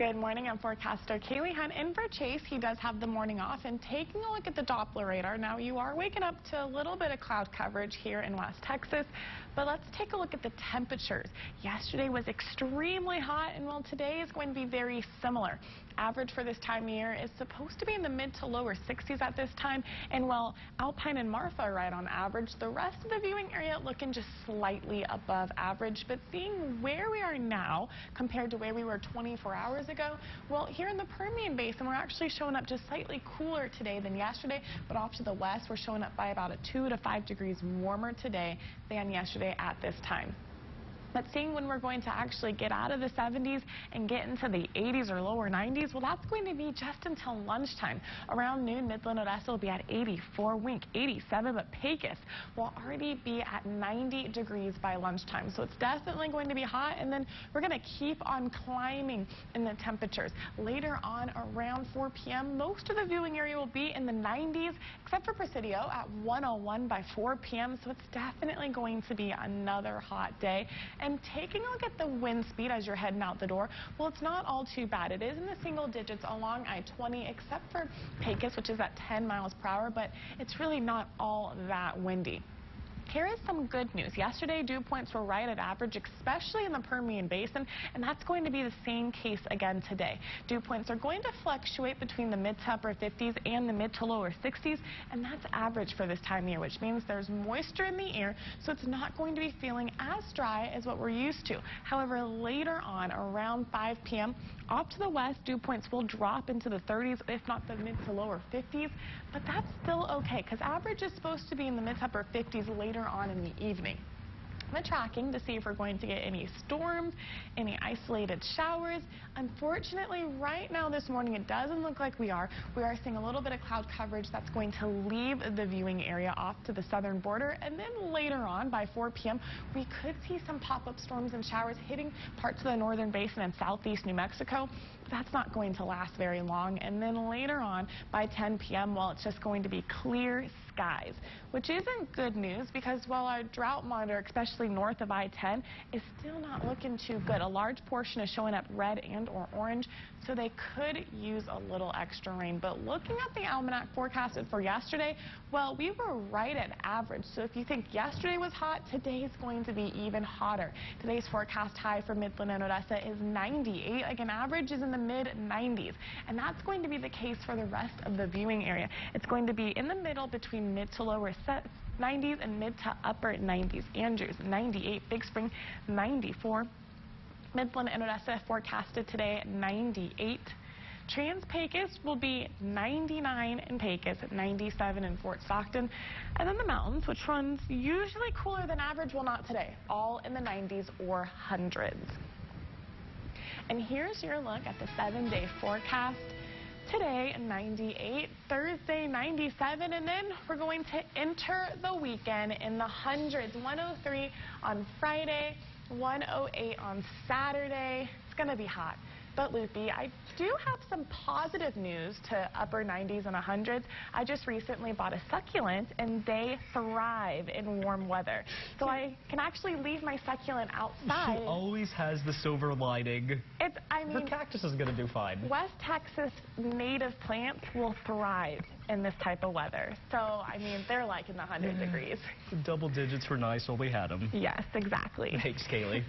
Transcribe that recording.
Good morning, I'm forecaster Kaylee Hunt in for Chase. He does have the morning off, and taking a look at the Doppler radar. Now, you are waking up to a little bit of cloud coverage here in West Texas, but let's take a look at the temperatures. Yesterday was extremely hot, and well, today is going to be very similar. Average for this time of year is supposed to be in the mid to lower 60s at this time, and while Alpine and Marfa are right on average, the rest of the viewing area looking just slightly above average. But seeing where we are now compared to where we were 24 hours ago, well, here in the Permian Basin, we're actually showing up just slightly cooler today than yesterday, but off to the west, we're showing up by about 2 to 5 degrees warmer today than yesterday at this time. But seeing when we're going to actually get out of the 70s and get into the 80s or lower 90s, well, that's going to be just until lunchtime. Around noon, Midland, Odessa will be at 84, Wink 87, but Pecos will already be at 90 degrees by lunchtime. So it's definitely going to be hot, and then we're going to keep on climbing in the temperatures. Later on, around 4 p.m., most of the viewing area will be in the 90s, except for Presidio at 101 by 4 p.m., so it's definitely going to be another hot day. And taking a look at the wind speed as you're heading out the door, well, it's not all too bad. It is in the single digits along I-20, except for Pecos, which is at 10 miles per hour, but it's really not all that windy. Here is some good news. Yesterday, dew points were right at average, especially in the Permian Basin, and that's going to be the same case again today. Dew points are going to fluctuate between the mid to upper 50s and the mid to lower 60s, and that's average for this time of year, which means there's moisture in the air, so it's not going to be feeling as dry as what we're used to. However, later on, around 5 p.m., off to the west, dew points will drop into the 30s, if not the mid to lower 50s, but that's still okay, because average is supposed to be in the mid to upper 50s later on in the evening. I'm tracking to see if we're going to get any storms, any isolated showers. Unfortunately, right now this morning, it doesn't look like we are. We are seeing a little bit of cloud coverage that's going to leave the viewing area off to the southern border, and then later on by 4 p.m., we could see some pop-up storms and showers hitting parts of the northern basin and southeast New Mexico. That's not going to last very long, and then later on by 10 p.m., well, it's just going to be clear skies, which isn't good news because while our drought monitor, especially north of I-10, is still not looking too good. A large portion is showing up red and or orange, so they could use a little extra rain. But looking at the almanac forecasted for yesterday, well, we were right at average. So if you think yesterday was hot, today is going to be even hotter. Today's forecast high for Midland and Odessa is 98. Again, average is in the mid-90s, and that's going to be the case for the rest of the viewing area. It's going to be in the middle between mid to lower 90s and mid to upper 90s. Andrews, 98. Big Spring, 94. Midland and Odessa forecasted today at 98. Trans-Pecos will be 99 in Pecos, 97 in Fort Stockton. And then the mountains, which runs usually cooler than average, well, not today. All in the 90s or hundreds. And here's your look at the 7-day forecast. Today, 98, Thursday, 97, and then we're going to enter the weekend in the hundreds. 103 on Friday, 108 on Saturday. It's going to be hot, but loopy. I do have some positive news to upper 90s and 100s. I just recently bought a succulent, and they thrive in warm weather. So I can actually leave my succulent outside. She always has the silver lining. Her cactus is going to do fine. West Texas native plants will thrive in this type of weather. So, I mean, they're like in the 100 degrees. Double digits were nice while we had them. Yes, exactly. Thanks, Kaylee.